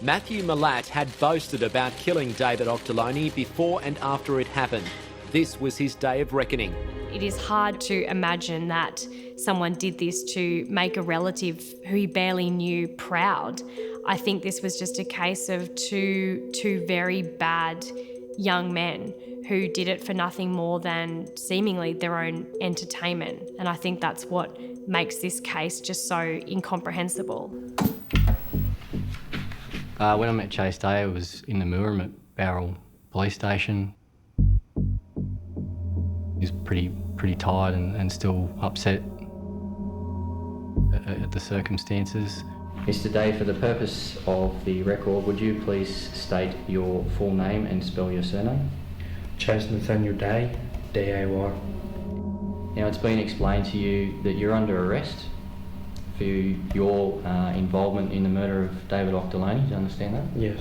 Matthew Milat had boasted about killing David Auchterlonie before and after it happened. This was his day of reckoning. It is hard to imagine that someone did this to make a relative who he barely knew proud. I think this was just a case of two very bad young men who did it for nothing more than seemingly their own entertainment. And I think that's what makes this case just so incomprehensible. When I met Chase Day, I was in the Mooram at Barrel Police Station. He was pretty tired and still upset at the circumstances. Mr. Day, for the purpose of the record, would you please state your full name and spell your surname? Chase Nathaniel Day, D-A-Y. Now, it's been explained to you that you're under arrest for your involvement in the murder of David Auchterlonie. Do you understand that? Yes.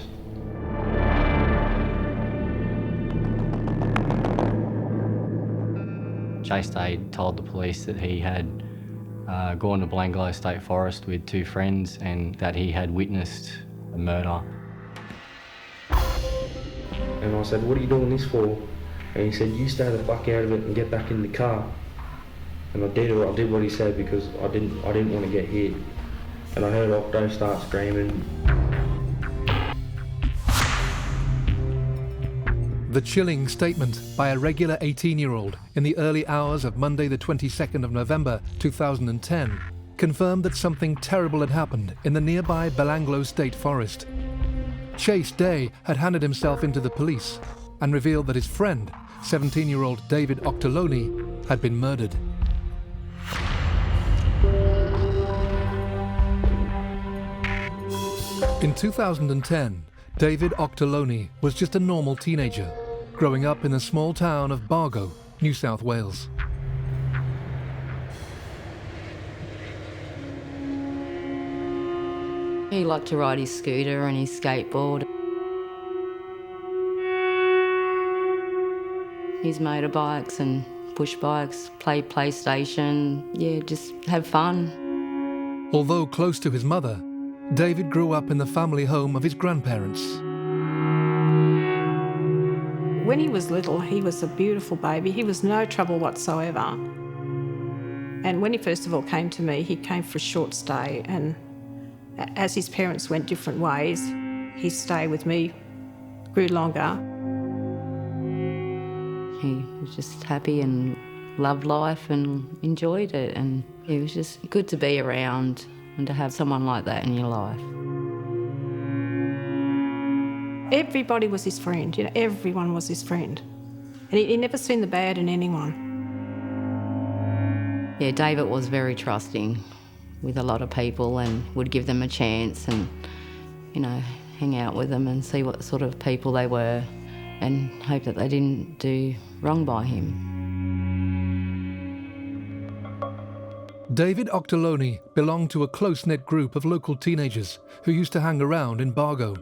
Chase Day told the police that he had gone to Belanglo State Forest with two friends and that he had witnessed a murder. And I said, "What are you doing this for?" And he said, "You stay the fuck out of it and get back in the car." And I did what he said because I didn't want to get hit. And I heard Octo start screaming. The chilling statement by a regular 18-year-old in the early hours of Monday the 22nd of November 2010 confirmed that something terrible had happened in the nearby Belanglo State Forest. Chase Day had handed himself into the police and revealed that his friend, 17-year-old David Auchterlonie, had been murdered. In 2010, David Auchterlonie was just a normal teenager, growing up in the small town of Bargo, New South Wales. He liked to ride his scooter and his skateboard. His motorbikes and push bikes, play PlayStation, just have fun. Although close to his mother, David grew up in the family home of his grandparents. When he was little, he was a beautiful baby. He was no trouble whatsoever. And when he first of all came to me, he came for a short stay, and as his parents went different ways, his stay with me grew longer. He was just happy and loved life and enjoyed it, and it was just good to be around and to have someone like that in your life. Everybody was his friend, everyone was his friend. And he never seen the bad in anyone. Yeah, David was very trusting with a lot of people and would give them a chance and, hang out with them and see what sort of people they were and hope that they didn't do wrong by him. David Auchterlonie belonged to a close-knit group of local teenagers who used to hang around in Bargo.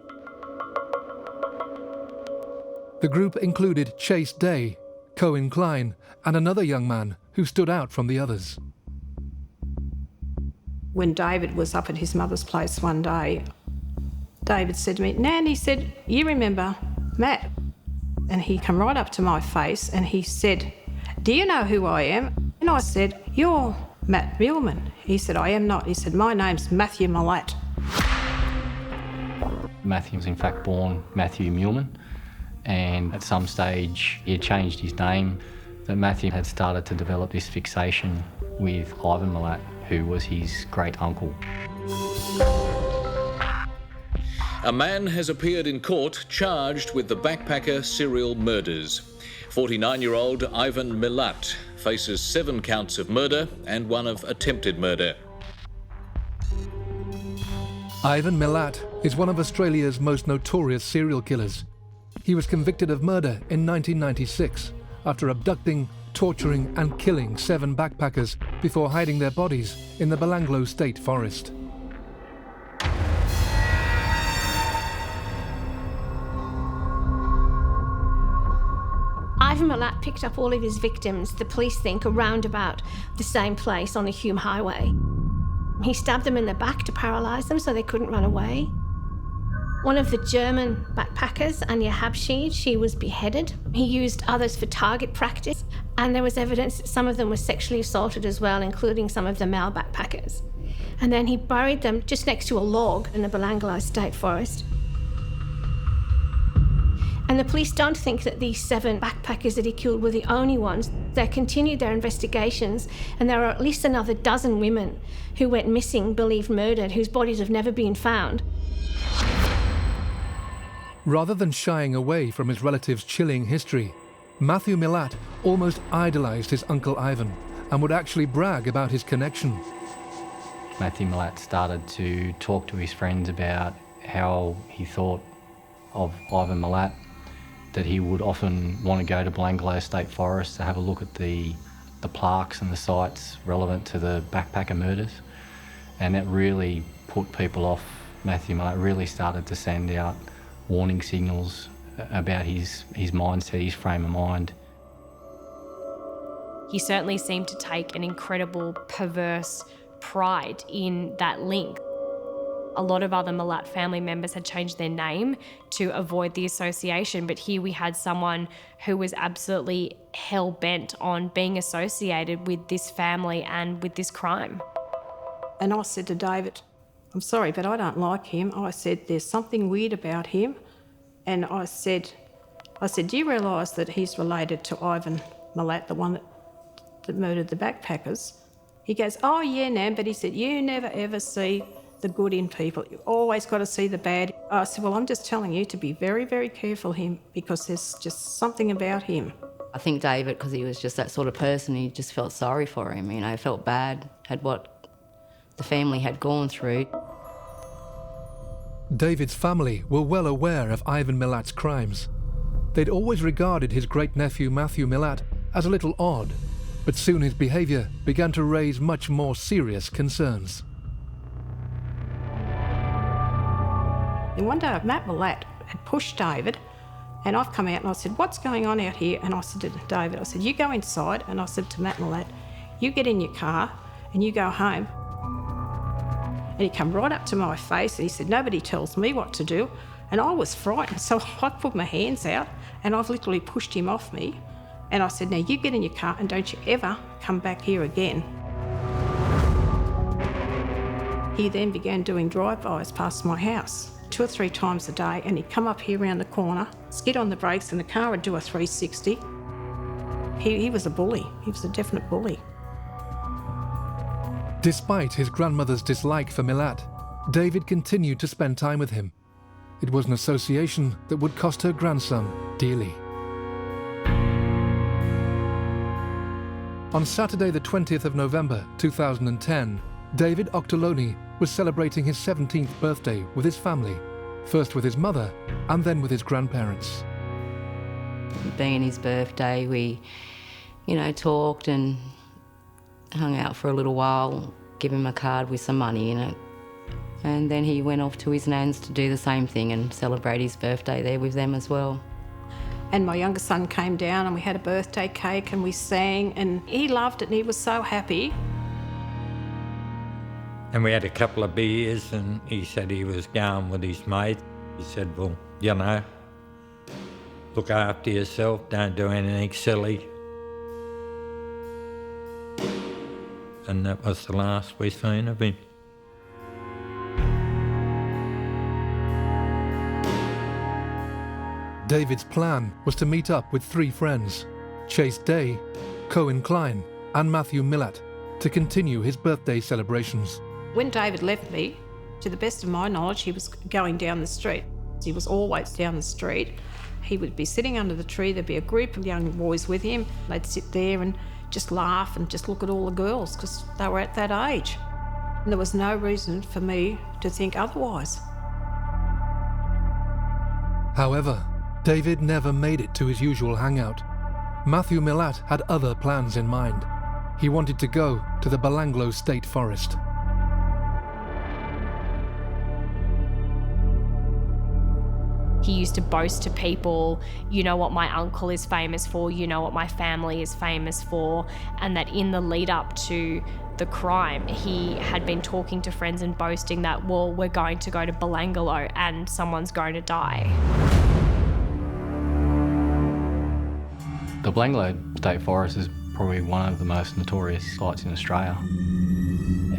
The group included Chase Day, Cohen Klein, and another young man who stood out from the others. When David was up at his mother's place one day, David said to me, "Nan," he said, "you remember Matt?" And he came right up to my face and he said, "Do you know who I am?" And I said, "You're Matt Muleman." He said, "I am not." He said, "My name's Matthew Milat." Matthew was in fact born Matthew Muleman, and at some stage he had changed his name. That Matthew had started to develop this fixation with Ivan Milat, who was his great uncle. A man has appeared in court charged with the backpacker serial murders. 49-year-old Ivan Milat faces 7 counts of murder and 1 of attempted murder. Ivan Milat is one of Australia's most notorious serial killers. He was convicted of murder in 1996 after abducting, torturing and killing 7 backpackers before hiding their bodies in the Belanglo State Forest. Ivan Milat picked up all of his victims, the police think, around about the same place on the Hume Highway. He stabbed them in the back to paralyse them so they couldn't run away. One of the German backpackers, Anja Habschied, she was beheaded. He used others for target practice, and there was evidence that some of them were sexually assaulted as well, including some of the male backpackers. And then he buried them just next to a log in the Belanglo State Forest. And the police don't think that these 7 backpackers that he killed were the only ones. They continued their investigations, and there are at least another dozen women who went missing, believed murdered, whose bodies have never been found. Rather than shying away from his relative's chilling history, Matthew Milat almost idolised his uncle Ivan and would actually brag about his connection. Matthew Milat started to talk to his friends about how he thought of Ivan Milat, that he would often want to go to Belanglo State Forest to have a look at the plaques and the sites relevant to the backpacker murders. And that really put people off. Matthew Milat really started to send out warning signals about his mindset, his frame of mind. He certainly seemed to take an incredible perverse pride in that link. A lot of other Milat family members had changed their name to avoid the association, but here we had someone who was absolutely hell-bent on being associated with this family and with this crime. And I said to David, I'm sorry, but I don't like him. I said, there's something weird about him. And I said, do you realise that he's related to Ivan Milat, the one that murdered the backpackers? He goes, oh yeah, Nan, but he said, you never ever see the good in people. You always got to see the bad. I said, well, I'm just telling you to be very, very careful him, because there's just something about him. I think David, because he was just that sort of person, he just felt sorry for him, you know, felt bad, had what the family had gone through. David's family were well aware of Ivan Milat's crimes. They'd always regarded his great-nephew Matthew Milat as a little odd, but soon his behaviour began to raise much more serious concerns. And one day Matt Milat had pushed David, and I've come out and I said, what's going on out here? And I said to David, I said, you go inside. And I said to Matt Milat, you get in your car and you go home. And he come right up to my face and he said, nobody tells me what to do. And I was frightened, so I put my hands out and I've literally pushed him off me. And I said, now you get in your car and don't you ever come back here again. He then began doing drive-bys past my house 2 or 3 times a day, and he'd come up here around the corner, skid on the brakes, and the car would do a 360. He was a bully. He was a definite bully. Despite his grandmother's dislike for Milat, David continued to spend time with him. It was an association that would cost her grandson dearly. On Saturday the 20th of November 2010, David Auchterlonie was celebrating his 17th birthday with his family, first with his mother and then with his grandparents. Being his birthday, we, talked and hung out for a little while, give him a card with some money in it. And then he went off to his nan's to do the same thing and celebrate his birthday there with them as well. And my younger son came down and we had a birthday cake and we sang, and he loved it and he was so happy. And we had a couple of beers and he said he was going with his mate. He said, well, look after yourself, don't do anything silly. And that was the last we seen of him. David's plan was to meet up with 3 friends, Chase Day, Cohen Klein and Matthew Milat, to continue his birthday celebrations. When David left me, to the best of my knowledge, he was going down the street. He was always down the street. He would be sitting under the tree, there'd be a group of young boys with him. They'd sit there and just laugh and just look at all the girls because they were at that age. And there was no reason for me to think otherwise. However, David never made it to his usual hangout. Matthew Milat had other plans in mind. He wanted to go to the Belanglo State Forest. He used to boast to people, you know what my uncle is famous for, you know what my family is famous for, and that in the lead up to the crime, he had been talking to friends and boasting that, well, we're going to go to Belanglo and someone's going to die. The Belanglo State Forest is probably one of the most notorious sites in Australia.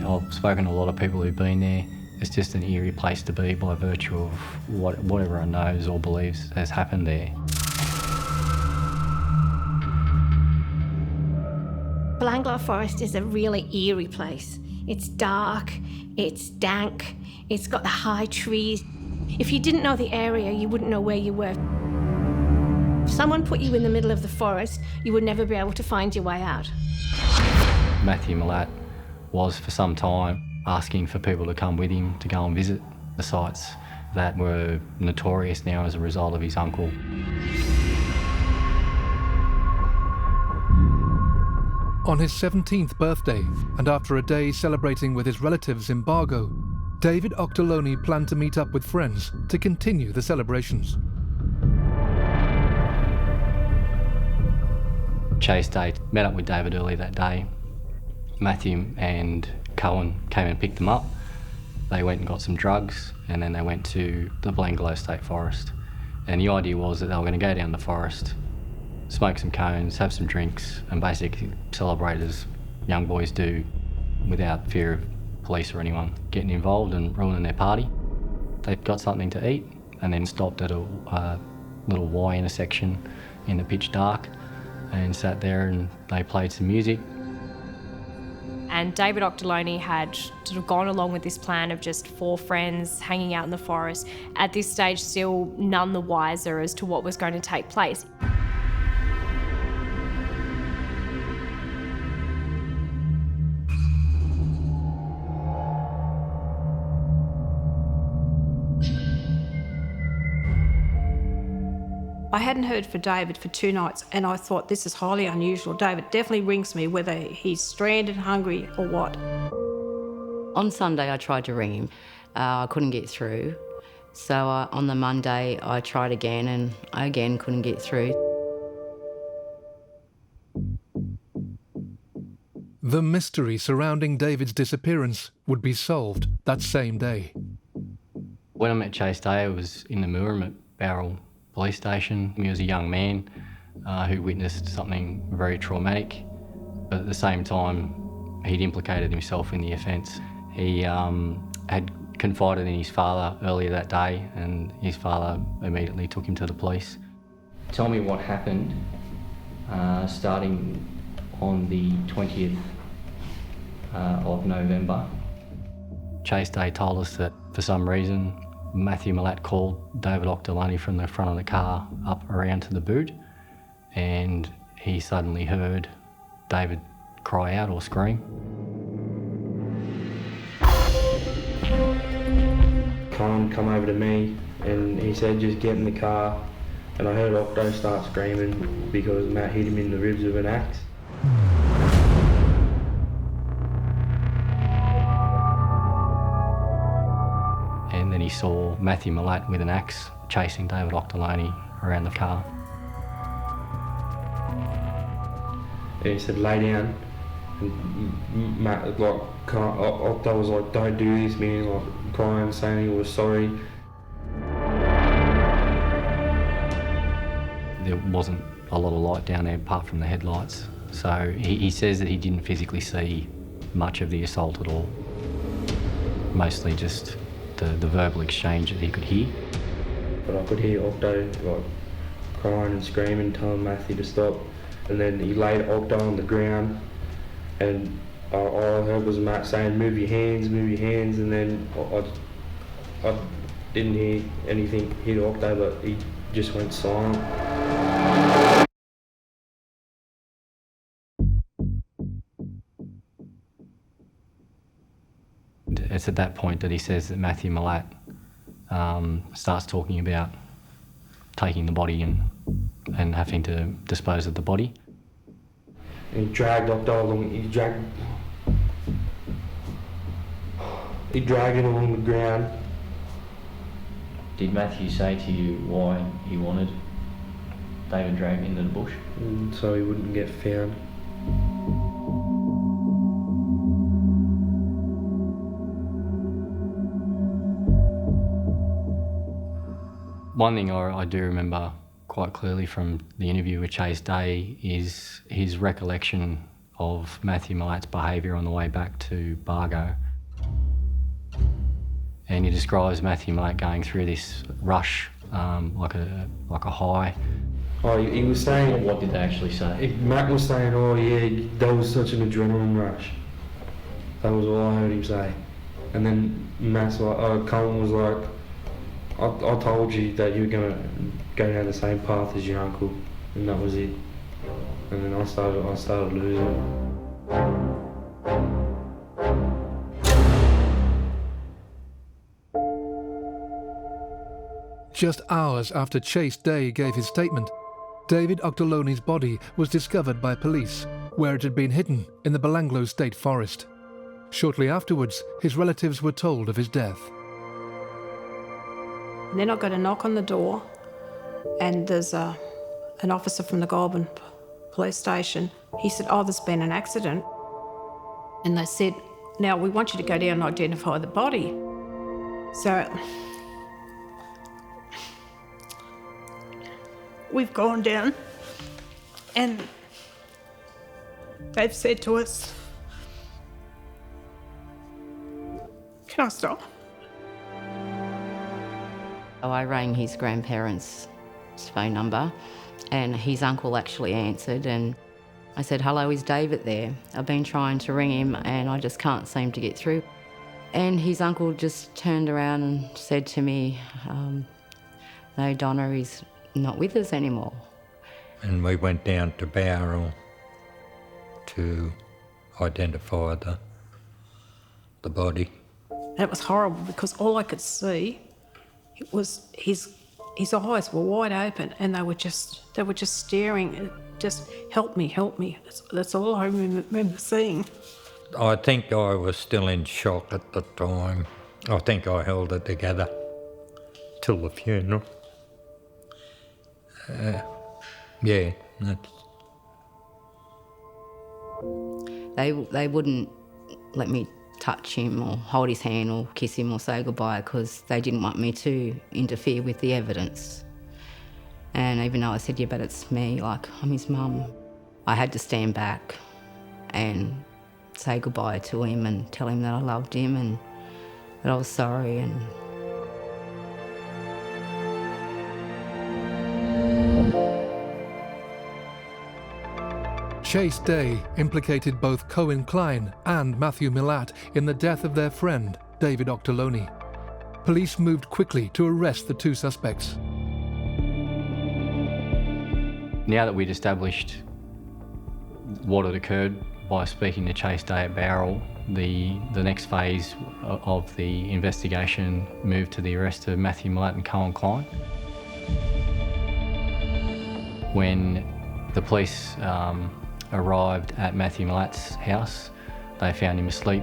I've spoken to a lot of people who've been there. It's just an eerie place to be by virtue of what everyone knows or believes has happened there. Belanglo Forest is a really eerie place. It's dark, it's dank, it's got the high trees. If you didn't know the area, you wouldn't know where you were. If someone put you in the middle of the forest, you would never be able to find your way out. Matthew Milat was for some time asking for people to come with him to go and visit the sites that were notorious now as a result of his uncle. On his 17th birthday, and after a day celebrating with his relatives in Bargo, David Auchterlonie planned to meet up with friends to continue the celebrations. Chase Day met up with David early that day. Matthew and Cohen came and picked them up. They went and got some drugs, and then they went to the Belanglo State Forest. And the idea was that they were going to go down the forest, smoke some cones, have some drinks, and basically celebrate as young boys do without fear of police or anyone getting involved and ruining their party. They got something to eat and then stopped at a little Y intersection in the pitch dark and sat there and they played some music. And David Auchterlonie had sort of gone along with this plan of just 4 friends hanging out in the forest. At this stage, still none the wiser as to what was going to take place. I hadn't heard from David for 2 nights, and I thought, this is highly unusual. David definitely rings me, whether he's stranded, hungry or what. On Sunday I tried to ring him. I couldn't get through. So on the Monday I tried again and I again couldn't get through. The mystery surrounding David's disappearance would be solved that same day. When I met Chase Day, I was in the Mooram at Barrel Police Station. He was a young man who witnessed something very traumatic, but at the same time he'd implicated himself in the offence. He had confided in his father earlier that day and his father immediately took him to the police. Tell me what happened starting on the 20th of November. Chase Day told us that for some reason Matthew Milat called David Auchterlonie from the front of the car up around to the boot, and he suddenly heard David cry out or scream. Cohen come over to me and he said, just get in the car, and I heard Octo start screaming because Matt hit him in the ribs with an axe. And then he saw Matthew Milat with an axe chasing David Auchterlonie around the car. And he said, lay down. And Matt, Octo was like, don't do this, man, like crying, saying he was sorry. There wasn't a lot of light down there apart from the headlights. So he says that he didn't physically see much of the assault at all. Mostly just the verbal exchange that he could hear. But I could hear Octo like crying and screaming, telling Matthew to stop. And then he laid Octo on the ground, and all I heard was Matt saying, move your hands, and then I didn't hear anything hit Octo, but he just went silent. It's at that point that he says that Matthew Milat starts talking about taking the body and having to dispose of the body. And he dragged Octo along, he dragged it along the ground, Did Matthew say to you why he wanted David dragged into the bush? So he wouldn't get found. One thing I do remember quite clearly from the interview with Chase Day is his recollection of Matthew Milat's behaviour on the way back to Bargo. And he describes Matthew Milat going through this rush, like a high. Oh, he was saying... What did they actually say? Matt was saying, oh yeah, that was such an adrenaline rush. That was all I heard him say. And then Matt's like, Cohen was like, I told you that you were going to go down the same path as your uncle, and that was it. And then I started losing. Just hours after Chase Day gave his statement, David Auchterlonie's body was discovered by police, where it had been hidden in the Belanglo State Forest. Shortly afterwards, his relatives were told of his death. And then I got a knock on the door, and there's an officer from the Goulburn police station. He said, oh, there's been an accident. And they said, now we want you to go down and identify the body. So we've gone down, and they've said to us, can I stop? I rang his grandparents' phone number, and his uncle actually answered, and I said, hello, is David there? I've been trying to ring him and I just can't seem to get through. And his uncle just turned around and said to me, no, Donna is not with us anymore. And we went down to Bowral to identify the body. And it was horrible because all I could see, it was his eyes were wide open, and they were just staring. Just help me. That's all I remember seeing. I think I was still in shock at the time. I think I held it together till the funeral. Yeah, that's... They wouldn't let me touch him or hold his hand or kiss him or say goodbye because they didn't want me to interfere with the evidence. And even though I said, yeah, but it's me, like, I'm his mum, I had to stand back and say goodbye to him and tell him that I loved him and that I was sorry. And Chase Day implicated both Cohen Klein and Matthew Milat in the death of their friend, David Auchterlonie. Police moved quickly to arrest the two suspects. Now that we'd established what had occurred by speaking to Chase Day at Bowral, the next phase of the investigation moved to the arrest of Matthew Milat and Cohen Klein. When the police arrived at Matthew Milat's house, they found him asleep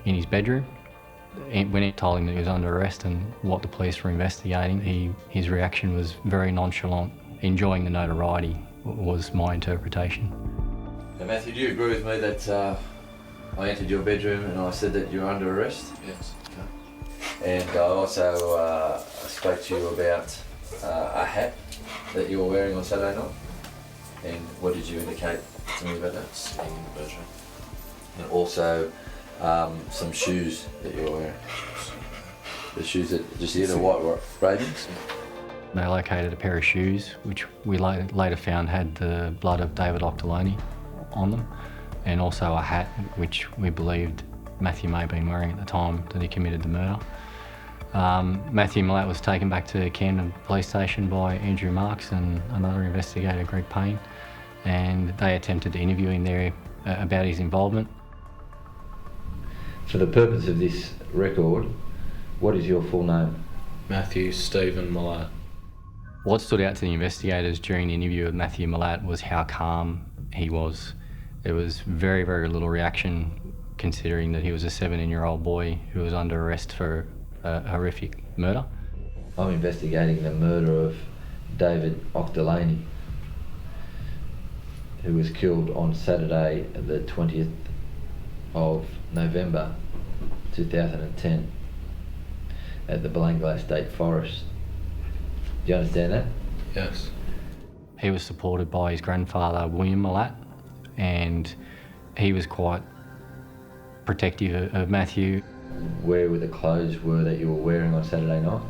in his bedroom. When he told him that he was under arrest and what the police were investigating, his reaction was very nonchalant. Enjoying the notoriety was my interpretation. Now, Matthew, do you agree with me that I entered your bedroom and I said that you're under arrest? Yes. Okay. And I also spoke to you about a hat that you were wearing on Saturday night? And what did you indicate to me about that? In the bedroom. And also some shoes that you were wearing. The shoes that just here, the white Ravens. They located a pair of shoes, which we later found had the blood of David Auchterlonie on them, and also a hat, which we believed Matthew may have been wearing at the time that he committed the murder. Matthew Milat was taken back to Camden Police Station by Andrew Marks and another investigator, Greg Payne, and they attempted to interview him there about his involvement. For the purpose of this record, what is your full name? Matthew Stephen Milat. What stood out to the investigators during the interview with Matthew Milat was how calm he was. There was very, very little reaction considering that he was a 17-year-old boy who was under arrest for a horrific murder. I'm investigating the murder of David Auchterlonie, who was killed on Saturday, the 20th of November 2010 at the Belanglo State Forest. Do you understand that? Yes. He was supported by his grandfather, William Milat, and he was quite protective of Matthew. Where were the clothes that you were wearing on Saturday night?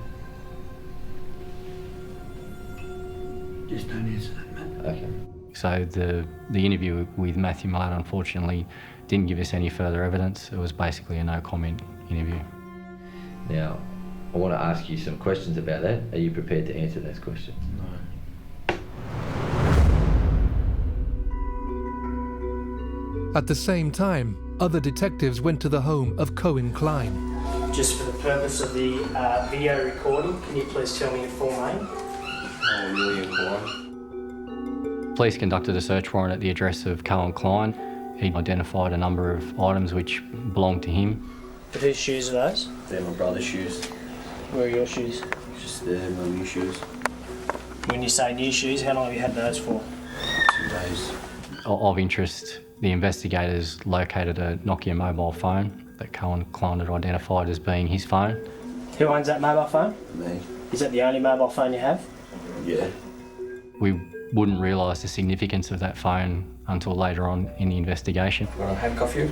Just don't answer that, Matt. Okay. So the interview with Matthew Milat unfortunately didn't give us any further evidence. It was basically a no comment interview. Now, I want to ask you some questions about that. Are you prepared to answer those questions? No. At the same time, other detectives went to the home of Cohen Klein. Just for the purpose of the video recording, can you please tell me your full name? William Klein. Police conducted a search warrant at the address of Cohen Klein. He identified a number of items which belonged to him. But whose shoes are those? They're my brother's shoes. Where are your shoes? Just they're my new shoes. When you say new shoes, how long have you had those for? 2 days. Of interest, the investigators located a Nokia mobile phone that Cohen Klein had identified as being his phone. Who owns that mobile phone? Me. Is that the only mobile phone you have? Yeah. We wouldn't realise the significance of that phone until later on in the investigation. Want to handcuff you?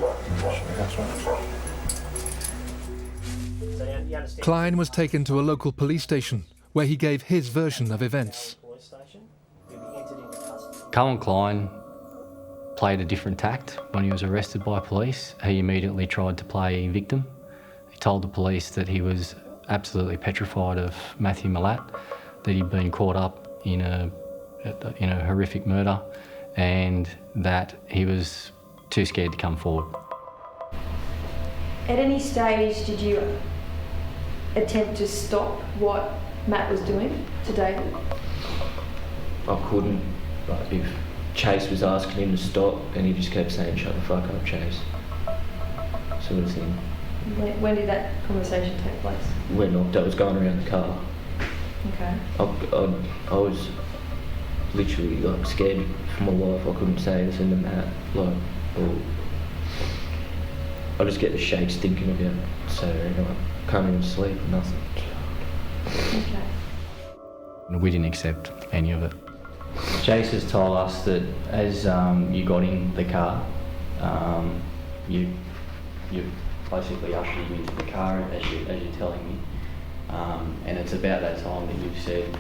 So you understand? Klein was taken to a local police station where he gave his version of events. Police station. You'll be entered into custody. Cohen Klein played a different tact when he was arrested by police. He immediately tried to play victim. He told the police that he was absolutely petrified of Matthew Milat, that he'd been caught up in a horrific murder, and that he was too scared to come forward. At any stage did you attempt to stop what Matt was doing to David? I couldn't. Like, if Chase was asking him to stop and he just kept saying, "Shut the fuck up, Chase," sort of thing. When did that conversation take place? When I was going around the car. Okay. I was literally like scared for my life. I couldn't say anything to Matt, like, or I just get the shakes thinking about it. So I can't even sleep, nothing. Okay. We didn't accept any of it. Chase has told us that as you got in the car, you basically ushered him into the car, as you're telling me, and it's about that time that you've said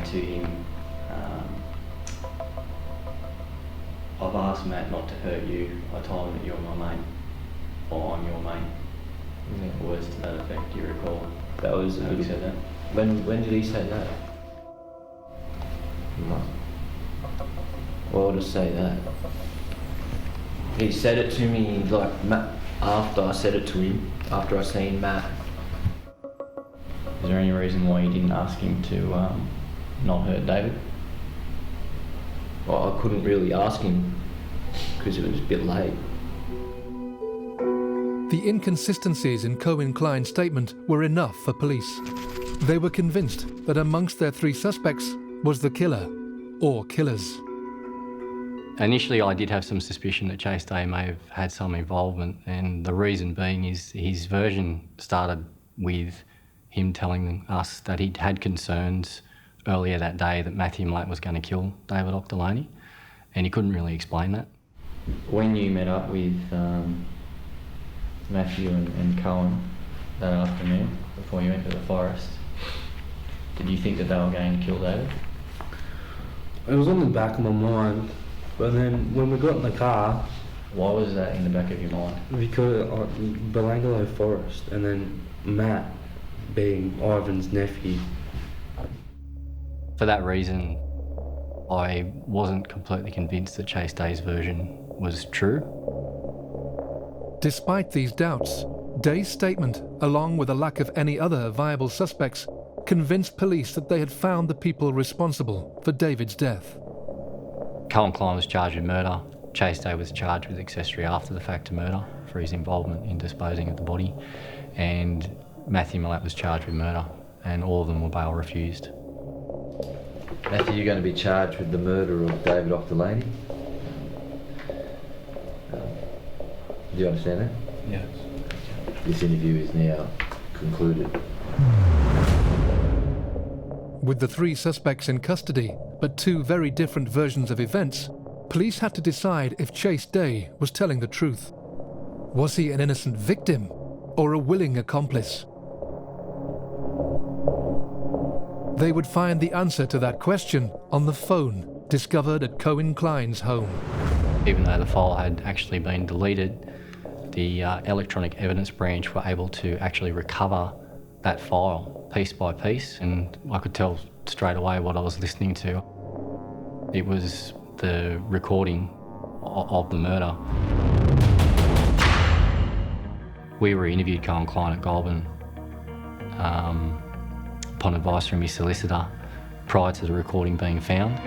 to him, "I've asked Matt not to hurt you. I told him that you're my mate, or I'm your mate." Yeah. Words to that effect. Do you recall? That was how he said that. When did he say that? No. Why would I say that? He said it to me like after I said it to him, after I seen Matt. Is there any reason why you didn't ask him to not hurt David? Well, I couldn't really ask him because it was a bit late. The inconsistencies in Cohen Klein's statement were enough for police. They were convinced that amongst their 3 suspects was the killer, or killers. Initially, I did have some suspicion that Chase Day may have had some involvement, and the reason being is his version started with him telling us that he'd had concerns earlier that day that Matthew Milat was going to kill David Auchterlonie, and he couldn't really explain that. When you met up with Matthew and Cohen that afternoon before you went to the forest, did you think that they were going to kill David? It was on the back of my mind, but then when we got in the car... Why was that in the back of your mind? Because Belanglo Forest, and then Matt being Ivan's nephew. For that reason, I wasn't completely convinced that Chase Day's version was true. Despite these doubts, Day's statement, along with a lack of any other viable suspects, convinced police that they had found the people responsible for David's death. Cohen Klein was charged with murder. Chase Day was charged with accessory after the fact to murder for his involvement in disposing of the body. And Matthew Milat was charged with murder and all of them were bail refused. Matthew, you're going to be charged with the murder of David Auchterlonie. Do you understand that? Yes. This interview is now concluded. With the three suspects in custody, but two very different versions of events, police had to decide if Chase Day was telling the truth. Was he an innocent victim or a willing accomplice? They would find the answer to that question on the phone discovered at Cohen Klein's home. Even though the file had actually been deleted, the electronic evidence branch were able to actually recover that file piece by piece, and I could tell straight away what I was listening to. It was the recording of the murder. We re-interviewed Cohen Klein at Goulburn upon advice from his solicitor prior to the recording being found.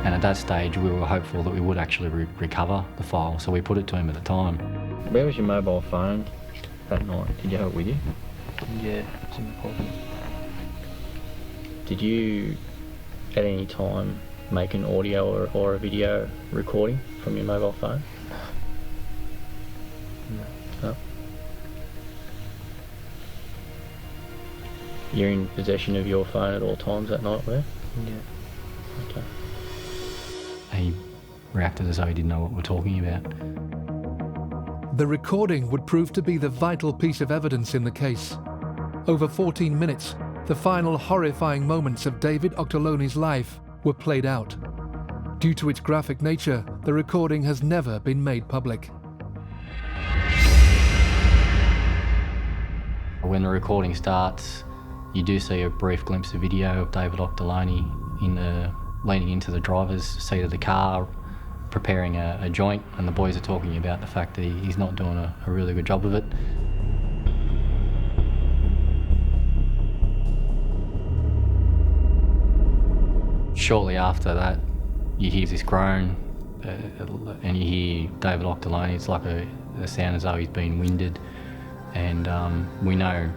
And at that stage, we were hopeful that we would actually recover the file, so we put it to him at the time. Where was your mobile phone that night? Did you have it with you? Yeah, it's in the pocket. Did you, at any time, make an audio or a video recording from your mobile phone? No. You're in possession of your phone at all times that night, were you? Yeah. Okay. He reacted as though he didn't know what we're talking about. The recording would prove to be the vital piece of evidence in the case. Over 14 minutes, the final horrifying moments of David Auchterlonie's life were played out. Due to its graphic nature, the recording has never been made public. When the recording starts, you do see a brief glimpse of video of David Auchterlonie leaning into the driver's seat of the car, preparing a joint, and the boys are talking about the fact that he's not doing a really good job of it. Shortly after that, you hear this groan, and you hear David Auchterlonie. It's like a sound as though he's been winded, and we know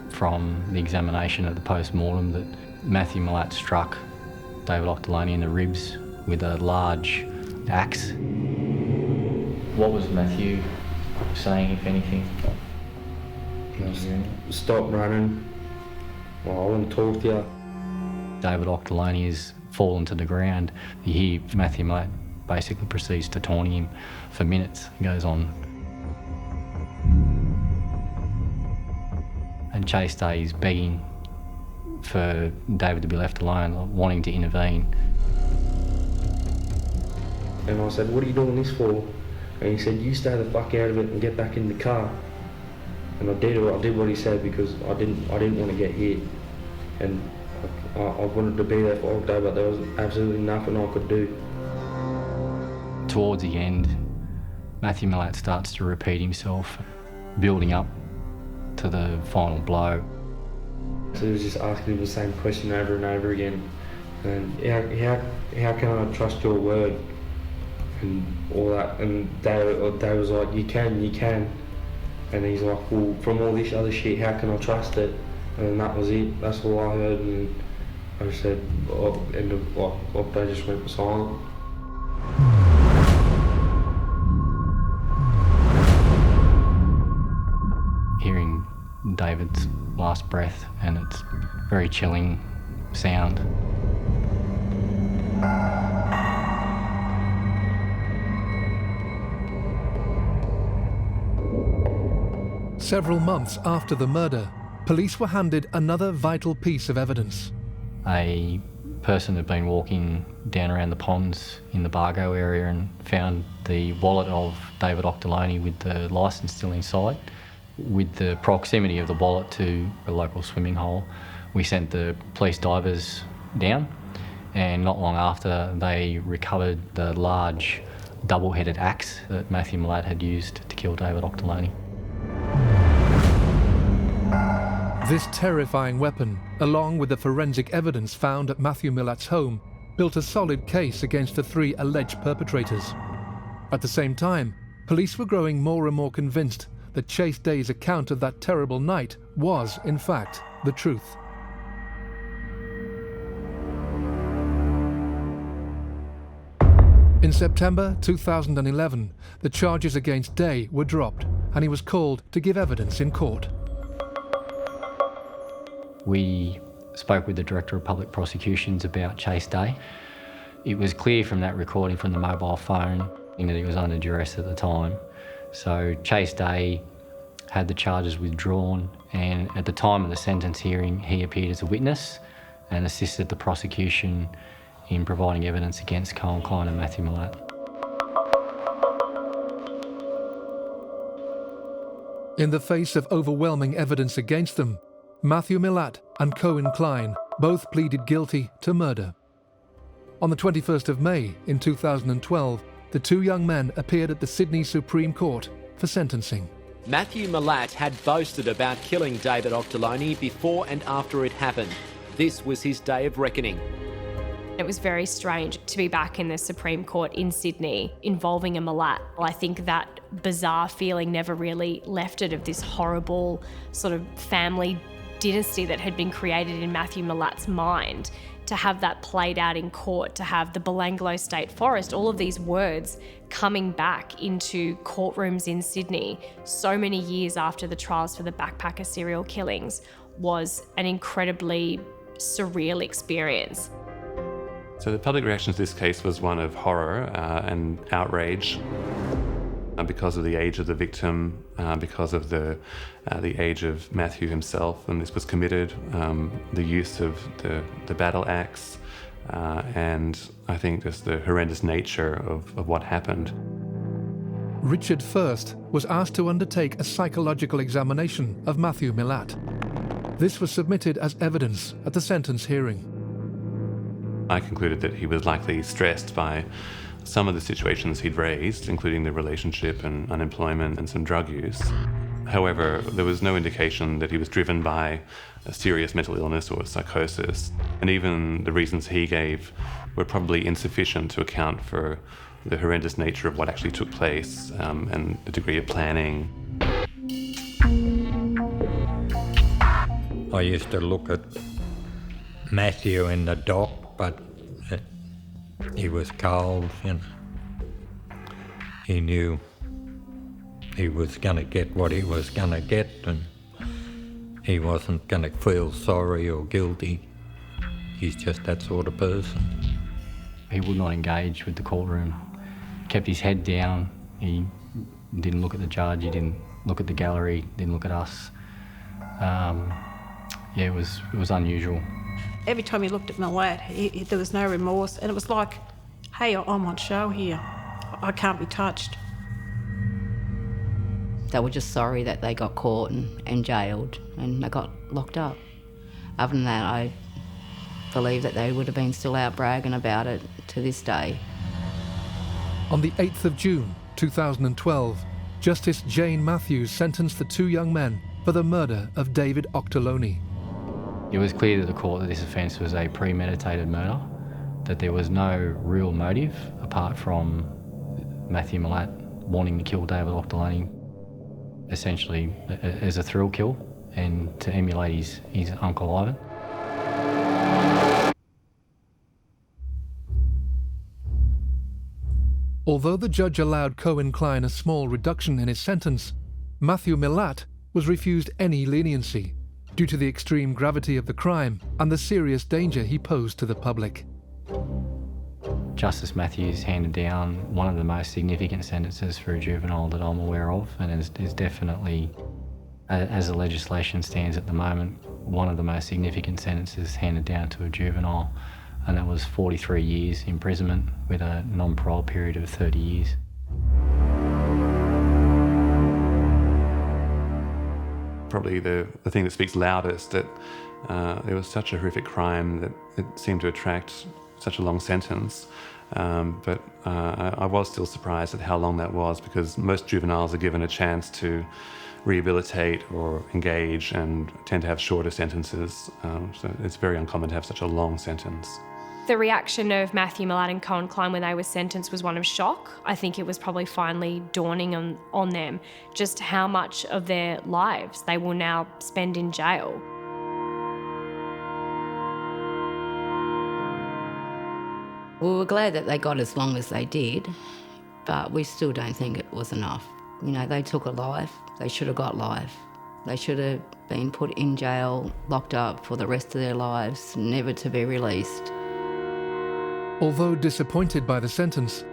from the examination at the post-mortem that Matthew Milat struck David Auchterlonie in the ribs with a large axe. What was Matthew saying, if anything? Stop running. Well, I want to talk to you. David Auchterlonie has fallen to the ground. You hear Matthew Milat basically proceeds to taunt him for minutes. It goes on. And Chase Day is begging for David to be left alone, wanting to intervene. And I said, what are you doing this for? And he said, you stay the fuck out of it and get back in the car. And I did what he said because I didn't want to get hit. And I wanted to be there for all day, but there was absolutely nothing I could do. Towards the end, Matthew Milat starts to repeat himself, building up to the final blow. So he was just asking the same question over and over again. And how can I trust your word? And all that. And Dave was like, you can. And he's like, well, from all this other shit, how can I trust it? And that was it. That's all I heard. And I just said, they just went silent. Hearing David's last breath, and it's very chilling sound. Several months after the murder, police were handed another vital piece of evidence. A person had been walking down around the ponds in the Bargo area and found the wallet of David Auchterlonie with the licence still inside. With the proximity of the wallet to a local swimming hole, we sent the police divers down, and not long after they recovered the large double-headed axe that Matthew Milat had used to kill David Auchterlonie. This terrifying weapon, along with the forensic evidence found at Matthew Milat's home, built a solid case against the three alleged perpetrators. At the same time, police were growing more and more convinced that Chase Day's account of that terrible night was, in fact, the truth. In September 2011, the charges against Day were dropped and he was called to give evidence in court. We spoke with the Director of Public Prosecutions about Chase Day. It was clear from that recording from the mobile phone that he was under duress at the time. So Chase Day had the charges withdrawn, and at the time of the sentence hearing, he appeared as a witness and assisted the prosecution in providing evidence against Cohen, Klein and Matthew Milat. In the face of overwhelming evidence against them, Matthew Milat and Cohen Klein both pleaded guilty to murder. On the 21st of May in 2012, the two young men appeared at the Sydney Supreme Court for sentencing. Matthew Milat had boasted about killing David Auchterlonie before and after it happened. This was his day of reckoning. It was very strange to be back in the Supreme Court in Sydney involving a Milat. I think that bizarre feeling never really left it, of this horrible sort of family dynasty that had been created in Matthew Milat's mind. To have that played out in court, to have the Belanglo State Forest, all of these words coming back into courtrooms in Sydney so many years after the trials for the backpacker serial killings, was an incredibly surreal experience. So the public reaction to this case was one of horror and outrage because of the age of the victim, because of the age of Matthew himself when this was committed, the use of the battle axe, and I think just the horrendous nature of what happened. Richard First was asked to undertake a psychological examination of Matthew Milat. This was submitted as evidence at the sentence hearing. I concluded that he was likely stressed by some of the situations he'd raised, including the relationship and unemployment and some drug use. However, there was no indication that he was driven by a serious mental illness or psychosis, and even the reasons he gave were probably insufficient to account for the horrendous nature of what actually took place and the degree of planning. I used to look at Matthew in the dock, but he was cold, you know. He knew he was going to get what he was going to get, and he wasn't going to feel sorry or guilty. He's just that sort of person. He would not engage with the courtroom. Kept his head down. He didn't look at the judge, he didn't look at the gallery, didn't look at us. It was unusual. Every time he looked at Milat, there was no remorse, and it was like, hey, I'm on show here. I can't be touched. They were just sorry that they got caught and jailed and they got locked up. Other than that, I believe that they would have been still out bragging about it to this day. On the 8th of June 2012, Justice Jane Matthews sentenced the two young men for the murder of David Auchterlonie. It was clear to the court that this offence was a premeditated murder, that there was no real motive apart from Matthew Milat wanting to kill David Auchterlonie, essentially as a thrill kill and to emulate his Uncle Ivan. Although the judge allowed Cohen Klein a small reduction in his sentence, Matthew Milat was refused any leniency due to the extreme gravity of the crime and the serious danger he posed to the public. Justice Matthews handed down one of the most significant sentences for a juvenile that I'm aware of, and is definitely, as the legislation stands at the moment, one of the most significant sentences handed down to a juvenile, and that was 43 years imprisonment with a non-parole period of 30 years. Probably the thing that speaks loudest, that it was such a horrific crime that it seemed to attract such a long sentence. But I was still surprised at how long that was, because most juveniles are given a chance to rehabilitate or engage and tend to have shorter sentences. So it's very uncommon to have such a long sentence. The reaction of Matthew Milat and Cohen Klein when they were sentenced was one of shock. I think it was probably finally dawning on them just how much of their lives they will now spend in jail. We were glad that they got as long as they did, but we still don't think it was enough. You know, they took a life. They should have got life. They should have been put in jail, locked up for the rest of their lives, never to be released. Although disappointed by the sentence,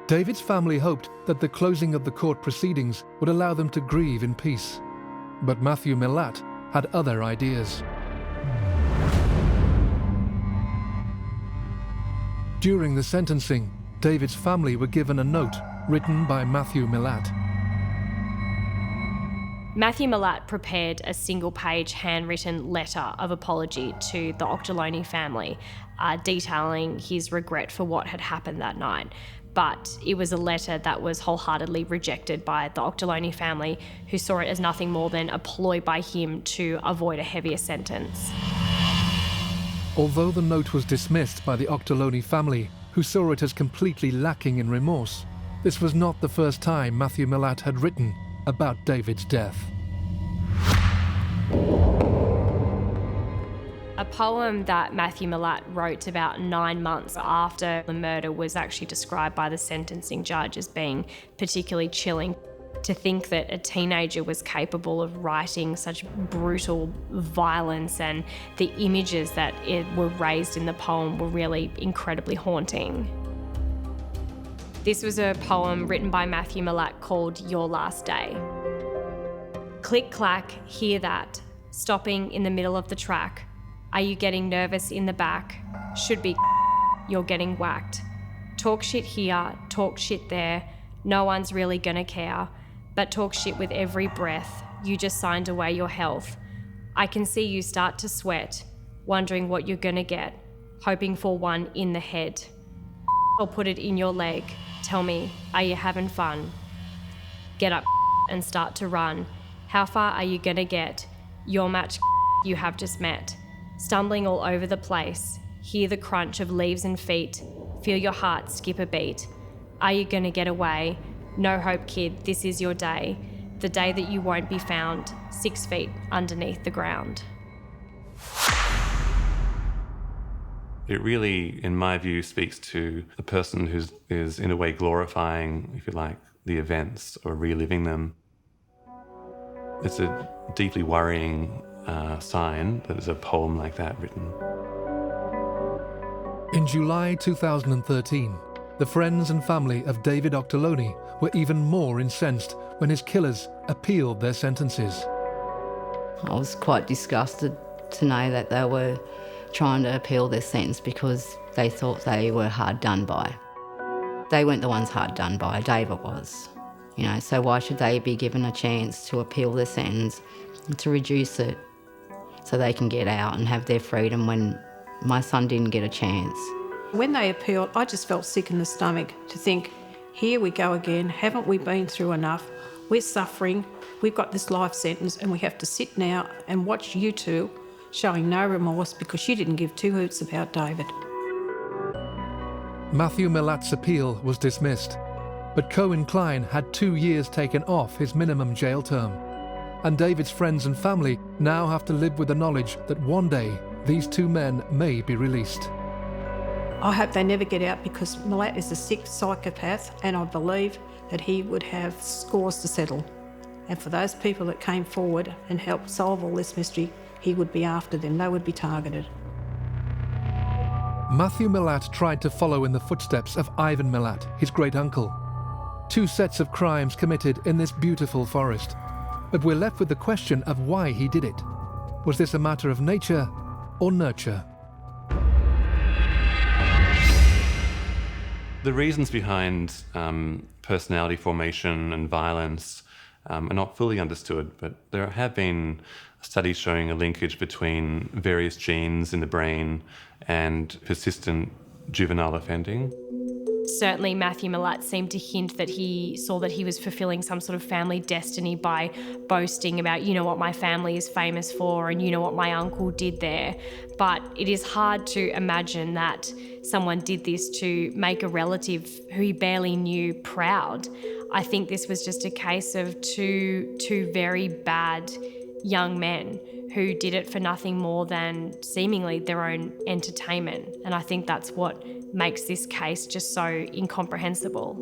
David's family hoped that the closing of the court proceedings would allow them to grieve in peace. But Matthew Milat had other ideas. During the sentencing, David's family were given a note written by Matthew Milat. Matthew Milat prepared a single-page handwritten letter of apology to the Auchterlonie family, detailing his regret for what had happened that night. But it was a letter that was wholeheartedly rejected by the Auchterlonie family, who saw it as nothing more than a ploy by him to avoid a heavier sentence. Although the note was dismissed by the Auchterlonie family, who saw it as completely lacking in remorse, this was not the first time Matthew Milat had written about David's death. A poem that Matthew Milat wrote about 9 months after the murder was actually described by the sentencing judge as being particularly chilling. To think that a teenager was capable of writing such brutal violence, and the images that were raised in the poem were really incredibly haunting. This was a poem written by Matthew Milat called Your Last Day. Click clack, hear that, stopping in the middle of the track. Are you getting nervous in the back? Should be you're getting whacked. Talk shit here, talk shit there, no one's really gonna care. But talk shit with every breath, you just signed away your health. I can see you start to sweat, wondering what you're gonna get, hoping for one in the head. I'll put it in your leg, tell me, are you having fun? Get up and start to run. How far are you gonna get? Your match you have just met. Stumbling all over the place, hear the crunch of leaves and feet, feel your heart skip a beat. Are you gonna get away? No hope, kid, this is your day. The day that you won't be found 6 feet underneath the ground. It really, in my view, speaks to a person who is in a way glorifying, if you like, the events or reliving them. It's a deeply worrying sign that there's a poem like that written. In July 2013, the friends and family of David Auchterlonie were even more incensed when his killers appealed their sentences. I was quite disgusted to know that they were trying to appeal their sentence because they thought they were hard done by. They weren't the ones hard done by, David was. You know, so why should they be given a chance to appeal their sentence and to reduce it so they can get out and have their freedom when my son didn't get a chance? When they appealed, I just felt sick in the stomach to think, here we go again, haven't we been through enough? We're suffering, we've got this life sentence, and we have to sit now and watch you two showing no remorse because you didn't give two hoots about David. Matthew Milat's appeal was dismissed, but Cohen Klein had 2 years taken off his minimum jail term. And David's friends and family now have to live with the knowledge that one day these two men may be released. I hope they never get out because Milat is a sick psychopath, and I believe that he would have scores to settle. And for those people that came forward and helped solve all this mystery, he would be after them, they would be targeted. Matthew Milat tried to follow in the footsteps of Ivan Milat, his great-uncle. 2 sets of crimes committed in this beautiful forest. But we're left with the question of why he did it. Was this a matter of nature or nurture? The reasons behind personality formation and violence are not fully understood, but there have been studies showing a linkage between various genes in the brain and persistent juvenile offending. Certainly Matthew Milat seemed to hint that he saw that he was fulfilling some sort of family destiny by boasting about, you know what my family is famous for and you know what my uncle did there. But it is hard to imagine that someone did this to make a relative who he barely knew proud. I think this was just a case of two very bad young men who did it for nothing more than seemingly their own entertainment. And I think that's what makes this case just so incomprehensible.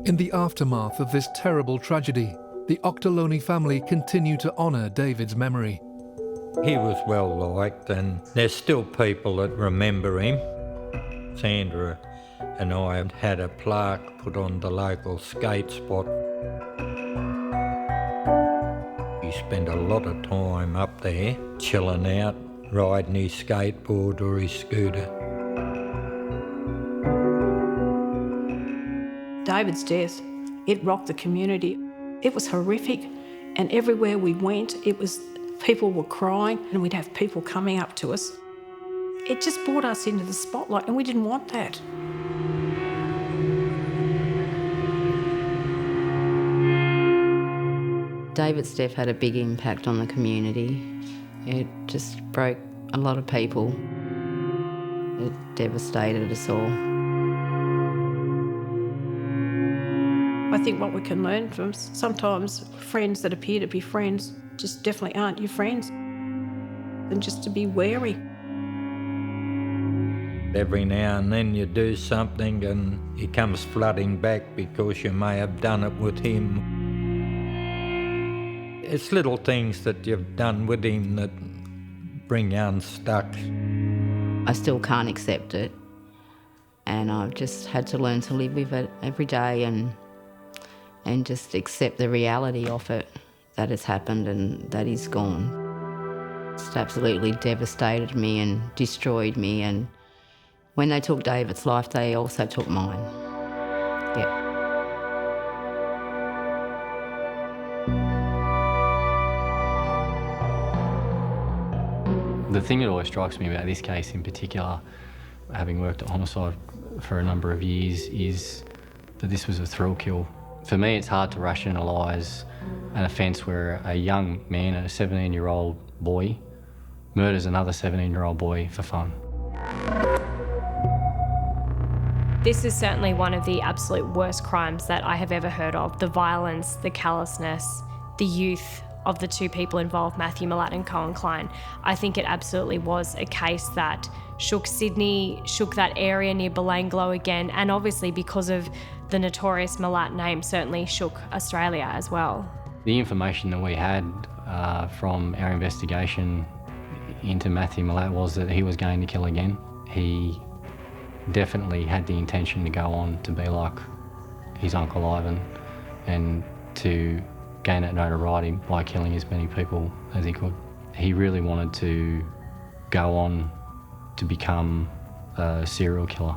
In the aftermath of this terrible tragedy, the Auchterlonie family continue to honour David's memory. He was well liked, and there's still people that remember him. Sandra and I had a plaque put on the local skate spot. He spent a lot of time up there, chilling out, riding his skateboard or his scooter. David's death, it rocked the community. It was horrific, and everywhere we went, people were crying, and we'd have people coming up to us. It just brought us into the spotlight, and we didn't want that. David's death had a big impact on the community. It just broke a lot of people. It devastated us all. I think what we can learn from sometimes friends that appear to be friends just definitely aren't your friends, and just to be wary. Every now and then you do something and he comes flooding back because you may have done it with him. It's little things that you've done with him that bring you unstuck. I still can't accept it, and I've just had to learn to live with it every day and just accept the reality of it, that it's happened and that he's gone. It's absolutely devastated me and destroyed me, and when they took David's life, they also took mine. Yeah. The thing that always strikes me about this case in particular, having worked at homicide for a number of years, is that this was a thrill kill. For me, it's hard to rationalise an offence where a young man, a 17-year-old boy, murders another 17-year-old boy for fun. This is certainly one of the absolute worst crimes that I have ever heard of. The violence, the callousness, the youth of the two people involved, Matthew Milat and Cohen Klein. I think it absolutely was a case that shook Sydney, shook that area near Belanglo again, and obviously because of the notorious Milat name, certainly shook Australia as well. The information that we had from our investigation into Matthew Milat was that he was going to kill again. He definitely had the intention to go on to be like his Uncle Ivan and to gain that notoriety by killing as many people as he could. He really wanted to go on to become a serial killer.